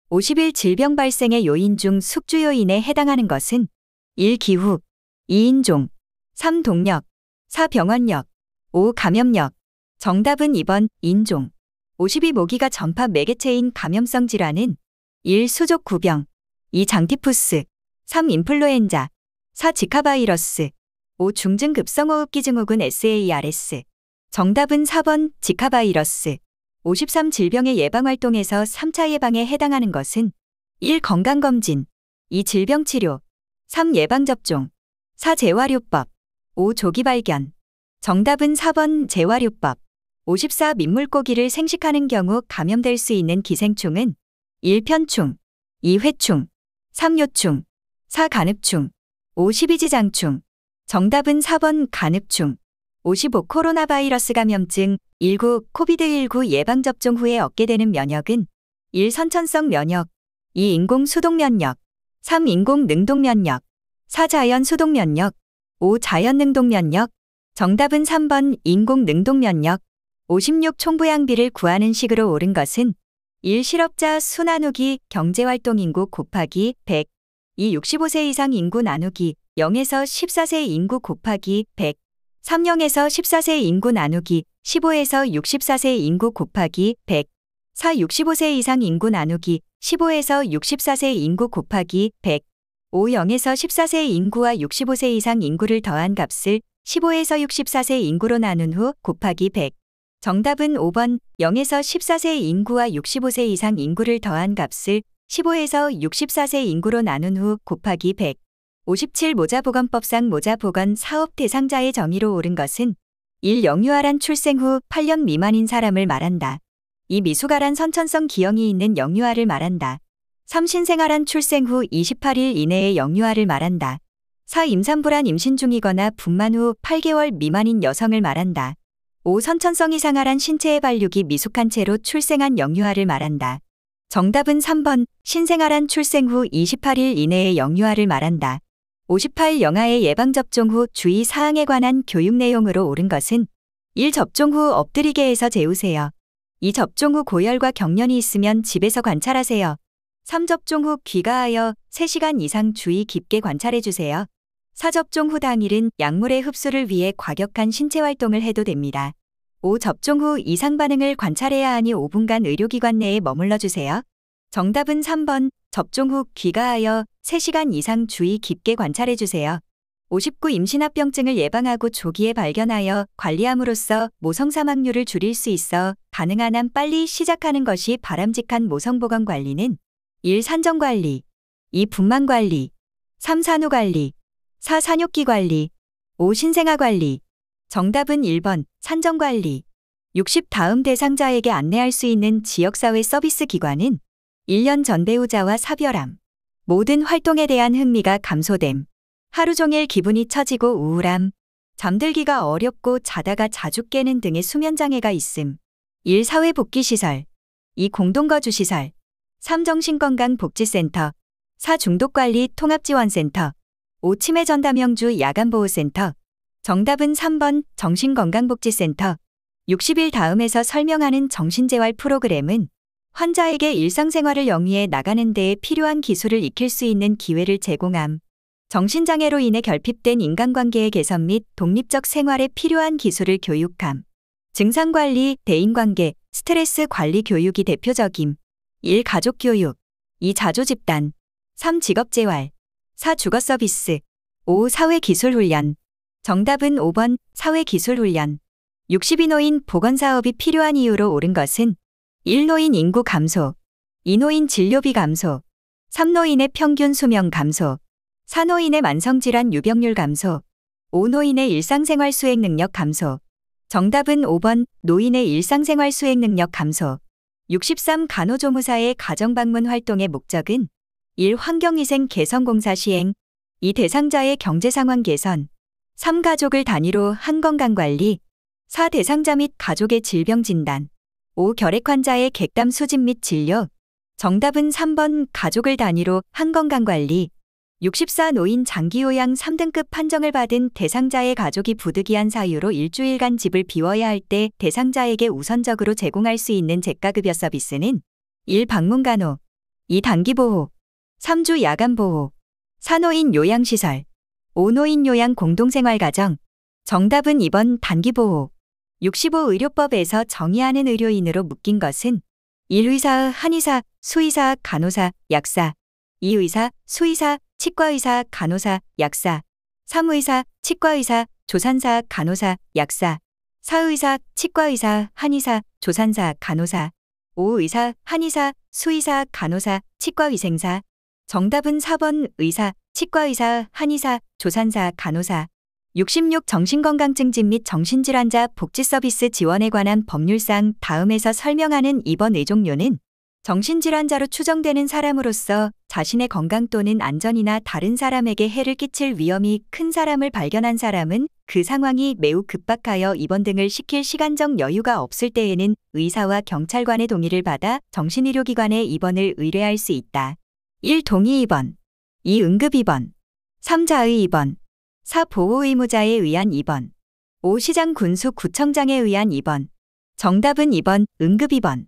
50일 질병 발생의 요인 중 숙주 요인에 해당하는 것은 1. 기후, 2. 인종, 3. 동력, 4. 병원력, 5. 감염력. 정답은 2번 인종. 52 모기가 전파 매개체인 감염성 질환은 1. 수족 구병, 2. 장티푸스, 3. 인플루엔자, 4. 지카 바이러스, 5. 중증급성호흡기 증후군 SARS. 정답은 4번 지카 바이러스. 53 질병의 예방활동에서 3차 예방에 해당하는 것은 1. 건강검진, 2. 질병치료, 3. 예방접종, 4. 재활요법, 5. 조기발견. 정답은 4번 재활요법. 54 민물고기를 생식하는 경우 감염될 수 있는 기생충은 1. 편충, 2. 회충, 3. 요충, 4. 간흡충, 5. 십이지장충. 정답은 4번 간흡충. 55 코로나 바이러스 감염증 19 코비드19 예방접종 후에 얻게 되는 면역은 1. 선천성 면역, 2. 인공 수동 면역, 3. 인공 능동 면역, 4. 자연 수동 면역, 5. 자연 능동 면역. 정답은 3번 인공 능동 면역. 56 총부양비를 구하는 식으로 옳은 것은 1. 실업자 수 나누기 경제활동 인구 곱하기 100, 2. 65세 이상 인구 나누기 0에서 14세 인구 곱하기 100, 3. 0에서 14세 인구 나누기 15에서 64세 인구 곱하기 100, 4. 65세 이상 인구 나누기 15에서 64세 인구 곱하기 100, 5. 0에서 14세 인구와 65세 이상 인구를 더한 값을 15에서 64세 인구로 나눈 후 곱하기 100. 정답은 5번 0에서 14세 인구와 65세 이상 인구를 더한 값을 15에서 64세 인구로 나눈 후 곱하기 100. 57 모자보건법상 모자보건 사업 대상자의 정의로 옳은 것은 1. 영유아란 출생 후 8년 미만인 사람을 말한다. 2. 미숙아란 선천성 기형이 있는 영유아를 말한다. 3. 신생아란 출생 후 28일 이내의 영유아를 말한다. 4. 임산부란 임신 중이거나 분만 후 8개월 미만인 여성을 말한다. 5. 선천성 이상아란 신체의 발육이 미숙한 채로 출생한 영유아를 말한다. 정답은 3번 신생아란 출생 후 28일 이내의 영유아를 말한다. 58 영아의 예방접종 후 주의사항에 관한 교육 내용으로 옳은 것은 1. 접종 후 엎드리게 해서 재우세요. 2. 접종 후 고열과 경련이 있으면 집에서 관찰하세요. 3. 접종 후 귀가하여 3시간 이상 주의 깊게 관찰해주세요. 4. 접종 후 당일은 약물의 흡수를 위해 과격한 신체활동을 해도 됩니다. 5. 접종 후 이상 반응을 관찰해야 하니 5분간 의료기관 내에 머물러주세요. 정답은 3번 접종 후 귀가하여 3시간 이상 주의 깊게 관찰해주세요. 59 임신합병증을 예방하고 조기에 발견하여 관리함으로써 모성 사망률을 줄일 수 있어 가능한 한 빨리 시작하는 것이 바람직한 모성보건 관리는 1. 산정관리, 2. 분만관리, 3. 산후관리, 4. 산욕기관리, 5. 신생아관리. 정답은 1번 산정관리. 60 다음 대상자에게 안내할 수 있는 지역사회 서비스 기관은 1년 전 배우자와 사별함, 모든 활동에 대한 흥미가 감소됨, 하루 종일 기분이 처지고 우울함, 잠들기가 어렵고 자다가 자주 깨는 등의 수면장애가 있음. 1. 사회복귀시설, 2. 공동거주시설, 3. 정신건강복지센터, 4. 중독관리 통합지원센터, 5. 치매전담형주 야간보호센터. 정답은 3번 정신건강복지센터. 60일 다음에서 설명하는 정신재활 프로그램은 환자에게 일상생활을 영위해 나가는 데에 필요한 기술을 익힐 수 있는 기회를 제공함. 정신장애로 인해 결핍된 인간관계의 개선 및 독립적 생활에 필요한 기술을 교육함. 증상관리, 대인관계, 스트레스 관리 교육이 대표적임. 1. 가족교육, 2. 자조집단, 3. 직업재활, 4. 주거서비스, 5. 사회기술훈련. 정답은 5번 사회기술훈련. 62 노인 보건사업이 필요한 이유로 옳은 것은 1. 노인 인구 감소, 2. 노인 진료비 감소, 3. 노인의 평균 수명 감소, 4. 노인의 만성질환 유병률 감소, 5. 노인의 일상생활 수행 능력 감소. 정답은 5번 노인의 일상생활 수행 능력 감소. 63 간호조무사의 가정방문 활동의 목적은 1. 환경위생 개선공사 시행, 2. 대상자의 경제상황 개선, 3. 가족을 단위로 한건강관리, 4. 대상자 및 가족의 질병 진단, 5. 결핵환자의 객담 수집 및 진료. 정답은 3번 가족을 단위로 한건강관리. 64 노인 장기요양 3등급 판정을 받은 대상자의 가족이 부득이한 사유로 일주일간 집을 비워야 할 때 대상자에게 우선적으로 제공할 수 있는 재가급여 서비스는 1. 방문간호, 2. 단기보호. 3. 주 야간보호. 4. 노인 요양시설. 5. 노인 요양 공동생활가정. 정답은 2번 단기보호. 65 의료법에서 정의하는 의료인으로 묶인 것은 1. 의사, 한의사, 수의사, 간호사, 약사. 2. 의사, 수의사, 치과의사, 간호사, 약사. 3. 의사, 치과의사, 조산사, 간호사, 약사. 4. 의사, 치과의사, 한의사, 조산사, 간호사. 5. 의사, 한의사, 수의사, 간호사, 치과위생사. 정답은 4번 의사, 치과의사, 한의사, 조산사, 간호사. 66 정신건강증진 및 정신질환자 복지서비스 지원에 관한 법률상 다음에서 설명하는 2번 의종료는 정신질환자로 추정되는 사람으로서 자신의 건강 또는 안전이나 다른 사람에게 해를 끼칠 위험이 큰 사람을 발견한 사람은 그 상황이 매우 급박하여 입원 등을 시킬 시간적 여유가 없을 때에는 의사와 경찰관의 동의를 받아 정신의료기관에 입원을 의뢰할 수 있다. 1. 동의 입원. 2. 응급 입원. 3. 자의 입원. 4. 보호 의무자에 의한 입원. 5. 시장 군수 구청장에 의한 입원. 정답은 2번 응급 입원.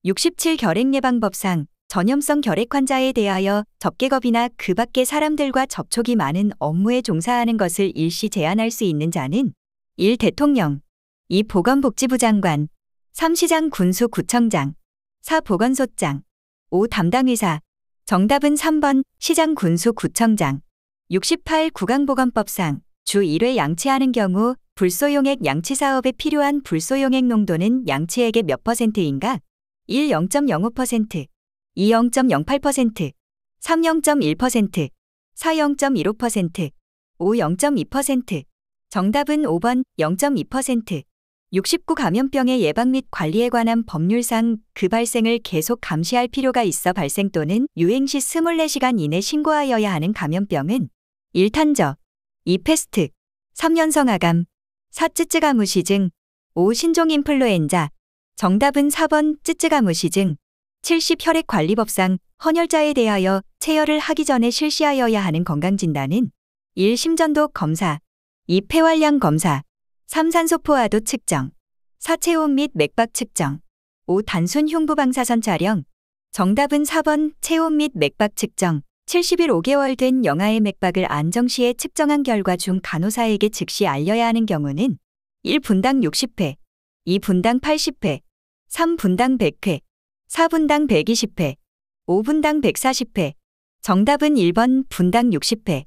67 결핵예방법상 전염성 결핵 환자에 대하여 접객업이나 그 밖의 사람들과 접촉이 많은 업무에 종사하는 것을 일시 제한할 수 있는 자는 1. 대통령. 2. 보건복지부 장관. 3. 시장 군수 구청장. 4. 보건소장. 5. 담당 의사. 정답은 3번 시장 군수 구청장. 68 구강보건법상 주 1회 양치하는 경우 불소용액 양치사업에 필요한 불소용액 농도는 양치액의 몇 %인가? 1. 0.05%, 2. 0.08%, 3. 0.1%, 4. 0.15%, 5. 0.2%. 정답은 5번 0.2%. 69 감염병의 예방 및 관리에 관한 법률상 그 발생을 계속 감시할 필요가 있어 발생 또는 유행 시 24시간 이내 신고하여야 하는 감염병은 1. 탄저, 2. 패스트, 3. 연성아감, 4. 쯔쯔가무시증, 5. 신종인플루엔자. 정답은 4번 쯔쯔가무시증. 70 혈액관리법상 헌혈자에 대하여 체혈을 하기 전에 실시하여야 하는 건강진단은 1. 심전도 검사, 2. 폐활량 검사, 3. 산소 포화도 측정, 4. 체온 및 맥박 측정, 5. 단순 흉부방사선 촬영. 정답은 4번 체온 및 맥박 측정. 70일 5개월 된 영아의 맥박을 안정시에 측정한 결과 중 간호사에게 즉시 알려야 하는 경우는 1. 분당 60회, 2. 분당 80회, 3. 분당 100회, 4. 분당 120회, 5. 분당 140회. 정답은 1번 분당 60회.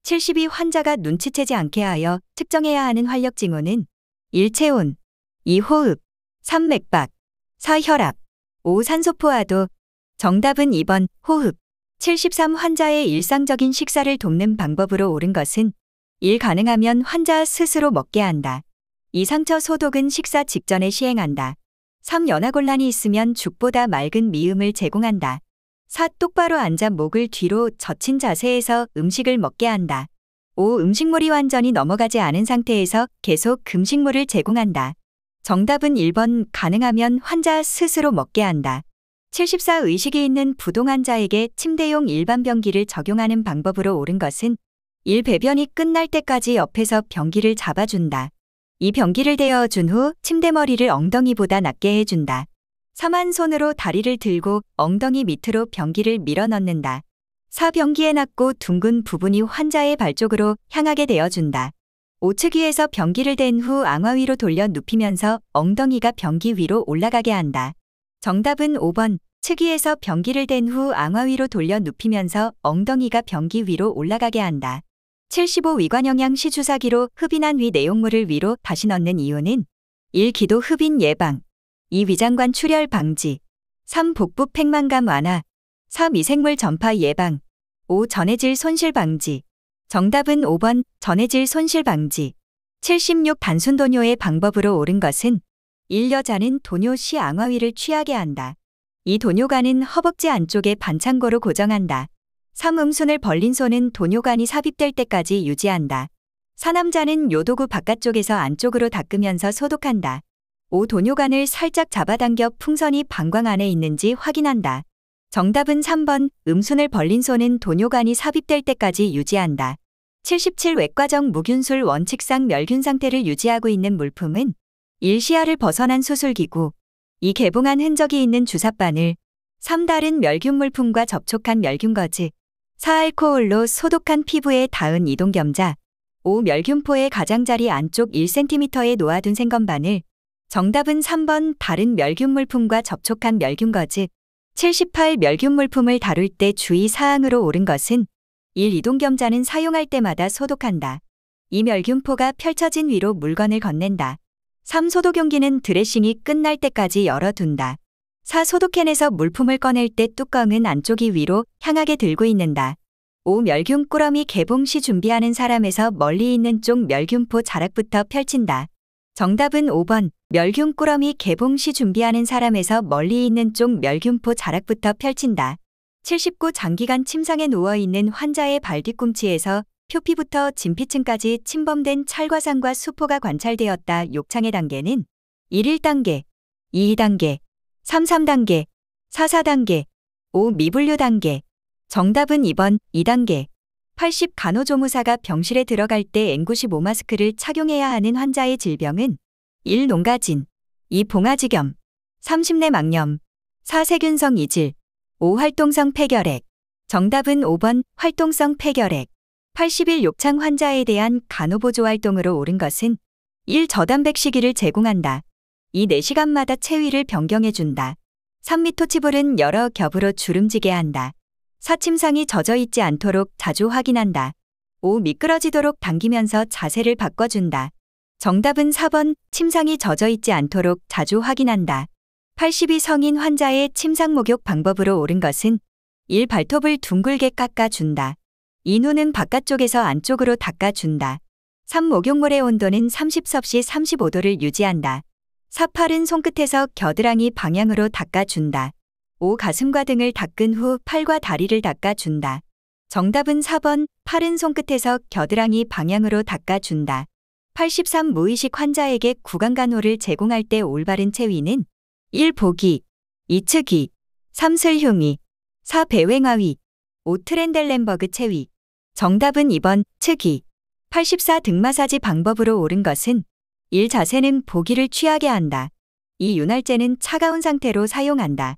72 환자가 눈치채지 않게 하여 측정해야 하는 활력 징후는 1. 체온, 2. 호흡, 3. 맥박, 4. 혈압, 5. 산소 포화도. 정답은 2번 호흡. 73 환자의 일상적인 식사를 돕는 방법으로 옳은 것은 1. 가능하면 환자 스스로 먹게 한다. 2. 상처 소독은 식사 직전에 시행한다. 3. 연하곤란이 있으면 죽보다 맑은 미음을 제공한다. 4. 똑바로 앉아 목을 뒤로 젖힌 자세에서 음식을 먹게 한다. 5. 음식물이 완전히 넘어가지 않은 상태에서 계속 금식물을 제공한다. 정답은 1번 가능하면 환자 스스로 먹게 한다. 74 의식이 있는 부동 환자에게 침대용 일반 변기를 적용하는 방법으로 옳은 것은 1. 배변이 끝날 때까지 옆에서 변기를 잡아준다. 2. 변기를 대어준 후 침대머리를 엉덩이보다 낮게 해준다. 3. 한 손으로 다리를 들고 엉덩이 밑으로 변기를 밀어 넣는다. 4. 변기의 낮고 둥근 부분이 환자의 발 쪽으로 향하게 되어준다. 5. 측 위에서 변기를 댄 후 앙화 위로 돌려 눕히면서 엉덩이가 변기 위로 올라가게 한다. 정답은 5번 측 위에서 변기를 댄 후 앙화 위로 돌려 눕히면서 엉덩이가 변기 위로 올라가게 한다. 75 위관영양시 주사기로 흡인한 위 내용물을 위로 다시 넣는 이유는 1. 기도 흡인 예방, 2. 위장관 출혈 방지, 3. 복부 팽만감 완화, 4. 미생물 전파 예방, 5. 전해질 손실 방지. 정답은 5번 전해질 손실 방지. 76 단순 도뇨의 방법으로 옳은 것은 1. 여자는 도뇨 시 앙화 위를 취하게 한다. 2. 도뇨관은 허벅지 안쪽에 반창고로 고정한다. 3. 음순을 벌린 손은 도뇨관이 삽입될 때까지 유지한다. 4. 남자는 요도구 바깥쪽에서 안쪽으로 닦으면서 소독한다. 5. 도뇨관을 살짝 잡아당겨 풍선이 방광 안에 있는지 확인한다. 정답은 3번 음순을 벌린 손은 도뇨관이 삽입될 때까지 유지한다. 77 외과적 무균술 원칙상 멸균 상태를 유지하고 있는 물품은 1. 시야를 벗어난 수술기구, 2. 개봉한 흔적이 있는 주사바늘, 3. 다른 멸균 물품과 접촉한 멸균거즈. 4. 알코올로 소독한 피부에 닿은 이동겸자. 5. 멸균포의 가장자리 안쪽 1cm에 놓아둔 생건바늘. 정답은 3번 다른 멸균 물품과 접촉한 멸균거즈. 78. 멸균 물품을 다룰 때 주의사항으로 옳은 것은 1. 이동겸자는 사용할 때마다 소독한다. 2. 멸균포가 펼쳐진 위로 물건을 건넨다. 3. 소독용기는 드레싱이 끝날 때까지 열어둔다. 4. 소독캔에서 물품을 꺼낼 때 뚜껑은 안쪽이 위로 향하게 들고 있는다. 5. 멸균 꾸러미 개봉 시 준비하는 사람에서 멀리 있는 쪽 멸균포 자락부터 펼친다. 정답은 5번 멸균 꾸러미 개봉 시 준비하는 사람에서 멀리 있는 쪽 멸균포 자락부터 펼친다. 79. 장기간 침상에 누워있는 환자의 발 뒤꿈치에서 표피부터 진피층까지 침범된 찰과상과 수포가 관찰되었다. 욕창의 단계는 1단계, 2단계, 3단계, 4단계, 5. 미분류 단계. 정답은 2번 2단계. 80. 간호조무사가 병실에 들어갈 때 N95 마스크를 착용해야 하는 환자의 질병은 1. 농가진, 2. 봉화지겸, 3. 심내막염, 4. 세균성 이질, 5. 활동성 폐결핵. 정답은 5번 활동성 폐결핵. 81. 욕창 환자에 대한 간호보조 활동으로 옳은 것은 1. 저단백 시기를 제공한다. 2. 4시간마다 체위를 변경해준다. 3. 미토치볼은 여러 겹으로 주름지게 한다. 4. 침상이 젖어있지 않도록 자주 확인한다. 5. 미끄러지도록 당기면서 자세를 바꿔준다. 정답은 4번 침상이 젖어있지 않도록 자주 확인한다. 82. 성인 환자의 침상 목욕 방법으로 옳은 것은 1. 발톱을 둥글게 깎아준다. 2. 눈은 바깥쪽에서 안쪽으로 닦아준다. 3. 목욕물의 온도는 30섭씨 35도를 유지한다. 4. 팔은 손끝에서 겨드랑이 방향으로 닦아준다. 5. 가슴과 등을 닦은 후 팔과 다리를 닦아준다. 정답은 4번 팔은 손끝에서 겨드랑이 방향으로 닦아준다. 83. 무의식 환자에게 구강간호를 제공할 때 올바른 체위는 1. 보기, 2. 측이, 3. 슬흉이, 4. 배횡하위, 5. 트렌델렌버그 체위. 정답은 2번 측이. 84. 등 마사지 방법으로 옳은 것은 1. 자세는 보기를 취하게 한다. 2. 윤활제는 차가운 상태로 사용한다.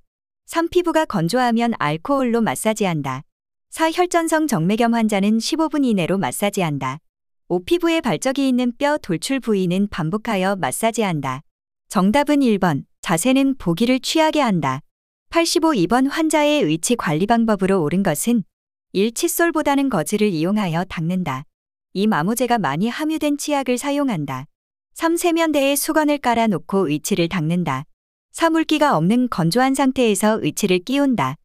3. 피부가 건조하면 알코올로 마사지한다. 4. 혈전성 정맥염 환자는 15분 이내로 마사지한다. 5. 피부에 발적이 있는 뼈 돌출 부위는 반복하여 마사지한다. 정답은 1번 자세는 보기를 취하게 한다. 85. 2번 환자의 의치 관리 방법으로 옳은 것은 1. 칫솔보다는 거즈를 이용하여 닦는다. 2. 마모제가 많이 함유된 치약을 사용한다. 3. 세면대에 수건을 깔아놓고 의치를 닦는다. 4. 물기가 없는 건조한 상태에서 의치를 끼운다.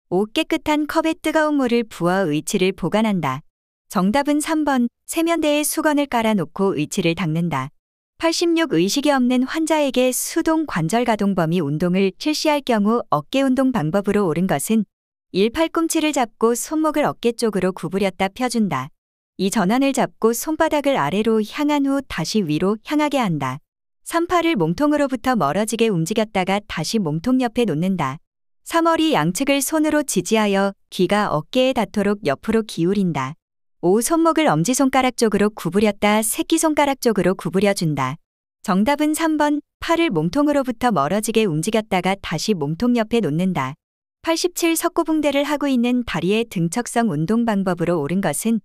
5. 깨끗한 컵에 뜨거운 물을 부어 의치를 보관한다. 정답은 3번 세면대에 수건을 깔아놓고 의치를 닦는다. 86. 의식이 없는 환자에게 수동 관절 가동 범위 운동을 실시할 경우 어깨 운동 방법으로 옳은 것은 1. 팔꿈치를 잡고 손목을 어깨 쪽으로 구부렸다 펴준다. 2. 전환을 잡고 손바닥을 아래로 향한 후 다시 위로 향하게 한다. 3. 팔을 몸통으로부터 멀어지게 움직였다가 다시 몸통 옆에 놓는다. 3. 허리 양측을 손으로 지지하여 귀가 어깨에 닿도록 옆으로 기울인다. 5. 손목을 엄지손가락 쪽으로 구부렸다 새끼손가락 쪽으로 구부려준다. 정답은 3번 팔을 몸통으로부터 멀어지게 움직였다가 다시 몸통 옆에 놓는다. 87. 석고붕대를 하고 있는 다리의 등척성 운동 방법으로 옳은 것은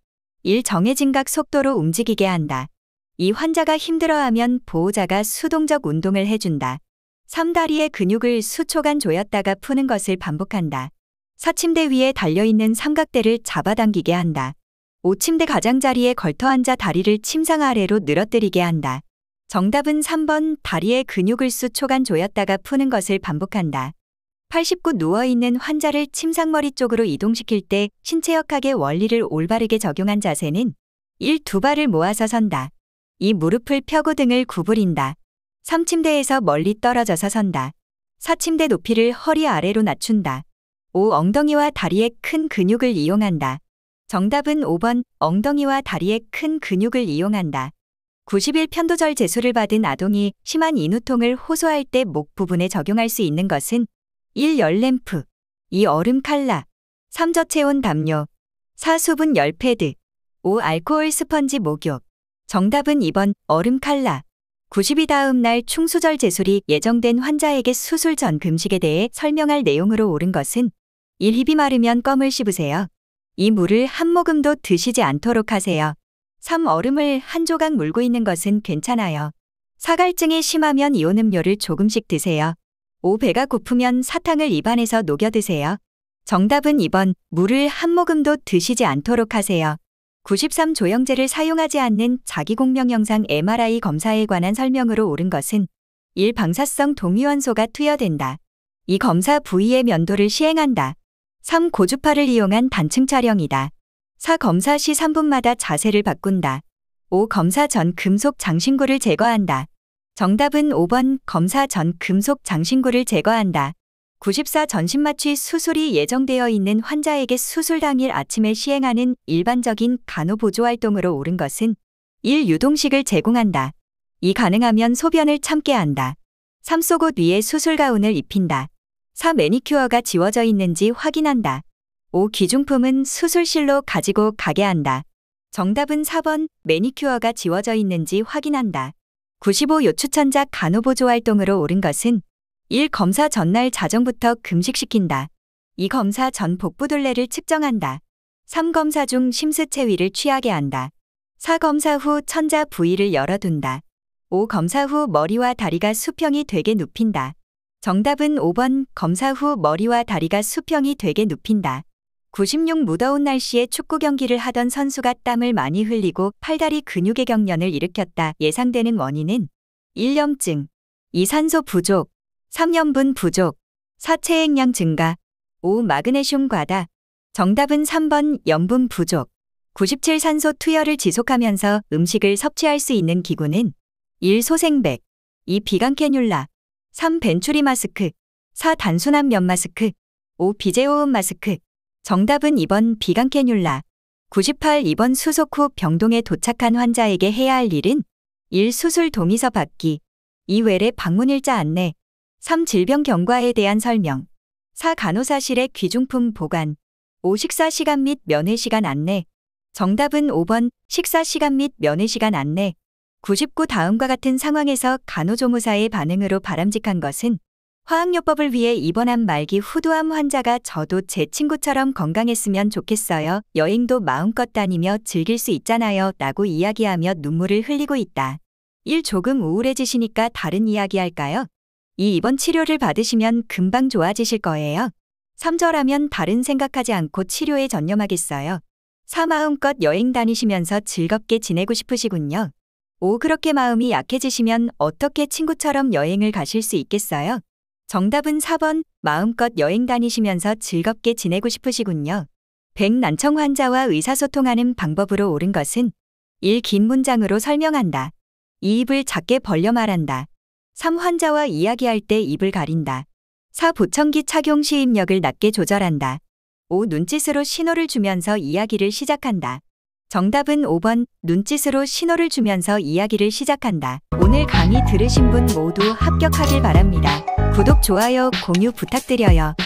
1. 정해진 각 속도로 움직이게 한다. 2. 환자가 힘들어하면 보호자가 수동적 운동을 해준다. 3. 다리의 근육을 수초간 조였다가 푸는 것을 반복한다. 4. 침대 위에 달려있는 삼각대를 잡아당기게 한다. 5. 침대 가장자리에 걸터 앉아 다리를 침상 아래로 늘어뜨리게 한다. 정답은 3번 다리의 근육을 수초간 조였다가 푸는 것을 반복한다. 89. 누워있는 환자를 침상머리 쪽으로 이동시킬 때 신체역학의 원리를 올바르게 적용한 자세는 1. 두 발을 모아서 선다. 2. 무릎을 펴고 등을 구부린다. 3. 침대에서 멀리 떨어져서 선다. 4. 침대 높이를 허리 아래로 낮춘다. 5. 엉덩이와 다리의 큰 근육을 이용한다. 정답은 5번 엉덩이와 다리의 큰 근육을 이용한다. 91. 편도절 제수를 받은 아동이 심한 인후통을 호소할 때 목 부분에 적용할 수 있는 것은 1. 열램프, 2. 얼음 칼라, 3. 저체온 담요, 4. 수분 열 패드, 5. 알코올 스펀지 목욕. 정답은 2번 얼음 칼라. 90일 다음 날 충수절 제술이 예정된 환자에게 수술 전 금식에 대해 설명할 내용으로 옳은 것은 1. 입이 마르면 껌을 씹으세요. 2. 물을 한 모금도 드시지 않도록 하세요. 3. 얼음을 한 조각 물고 있는 것은 괜찮아요. 4. 갈증이 심하면 이온 음료를 조금씩 드세요. 5. 배가 고프면 사탕을 입안에서 녹여 드세요. 정답은 2번 물을 한 모금도 드시지 않도록 하세요. 93. 조영제를 사용하지 않는 자기공명 영상 MRI 검사에 관한 설명으로 옳은 것은 1. 방사성 동위원소가 투여된다. 2. 검사 부위의 면도를 시행한다. 3. 고주파를 이용한 단층 촬영이다. 4. 검사 시 3분마다 자세를 바꾼다. 5. 검사 전 금속 장신구를 제거한다. 정답은 5번 검사 전 금속 장신구를 제거한다. 94. 전신마취 수술이 예정되어 있는 환자에게 수술 당일 아침에 시행하는 일반적인 간호보조활동으로 옳은 것은 1. 유동식을 제공한다. 2. 가능하면 소변을 참게 한다. 3. 속옷 위에 수술 가운을 입힌다. 4. 매니큐어가 지워져 있는지 확인한다. 5. 귀중품은 수술실로 가지고 가게 한다. 정답은 4번 매니큐어가 지워져 있는지 확인한다. 95. 요추천자 간호보조활동으로 옳은 것은 1. 검사 전날 자정부터 금식시킨다. 2. 검사 전 복부둘레를 측정한다. 3. 검사 중 심수체위를 취하게 한다. 4. 검사 후 천자 부위를 열어둔다. 5. 검사 후 머리와 다리가 수평이 되게 눕힌다. 정답은 5번 검사 후 머리와 다리가 수평이 되게 눕힌다. 96. 무더운 날씨에 축구 경기를 하던 선수가 땀을 많이 흘리고 팔다리 근육의 경련을 일으켰다. 예상되는 원인은 1. 염증, 2. 산소 부족, 3. 염분 부족, 4. 체액량 증가, 5. 마그네슘 과다. 정답은 3번 염분 부족. 97. 산소 투여를 지속하면서 음식을 섭취할 수 있는 기구는 1. 소생백, 2. 비강 캐뉼라, 3. 벤츄리 마스크, 4. 단순한 면 마스크, 5. 비제호흡 마스크. 정답은 2번 비강 캐뉼라. 98. 입원 수속 후 병동에 도착한 환자에게 해야 할 일은 1. 수술 동의서 받기, 2. 외래 방문일자 안내, 3. 질병 경과에 대한 설명, 4. 간호사실의 귀중품 보관, 5. 식사 시간 및 면회 시간 안내. 정답은 5번 식사 시간 및 면회 시간 안내. 99. 다음과 같은 상황에서 간호조무사의 반응으로 바람직한 것은 화학요법을 위해 입원한 말기 후두암 환자가 저도 제 친구처럼 건강했으면 좋겠어요. 여행도 마음껏 다니며 즐길 수 있잖아요. 라고 이야기하며 눈물을 흘리고 있다. 1. 조금 우울해지시니까 다른 이야기 할까요? 2. 입원 치료를 받으시면 금방 좋아지실 거예요. 3. 저라면 다른 생각하지 않고 치료에 전념하겠어요. 4. 마음껏 여행 다니시면서 즐겁게 지내고 싶으시군요. 5. 그렇게 마음이 약해지시면 어떻게 친구처럼 여행을 가실 수 있겠어요? 정답은 4번 마음껏 여행 다니시면서 즐겁게 지내고 싶으시군요. 100. 난청 환자와 의사소통하는 방법으로 옳은 것은 1. 긴 문장으로 설명한다. 2. 입을 작게 벌려 말한다. 3. 환자와 이야기할 때 입을 가린다. 4. 보청기 착용 시 입력을 낮게 조절한다. 5. 눈짓으로 신호를 주면서 이야기를 시작한다. 정답은 5번 눈짓으로 신호를 주면서 이야기를 시작한다. 오늘 강의 들으신 분 모두 합격하길 바랍니다. 구독, 좋아요, 공유 부탁드려요.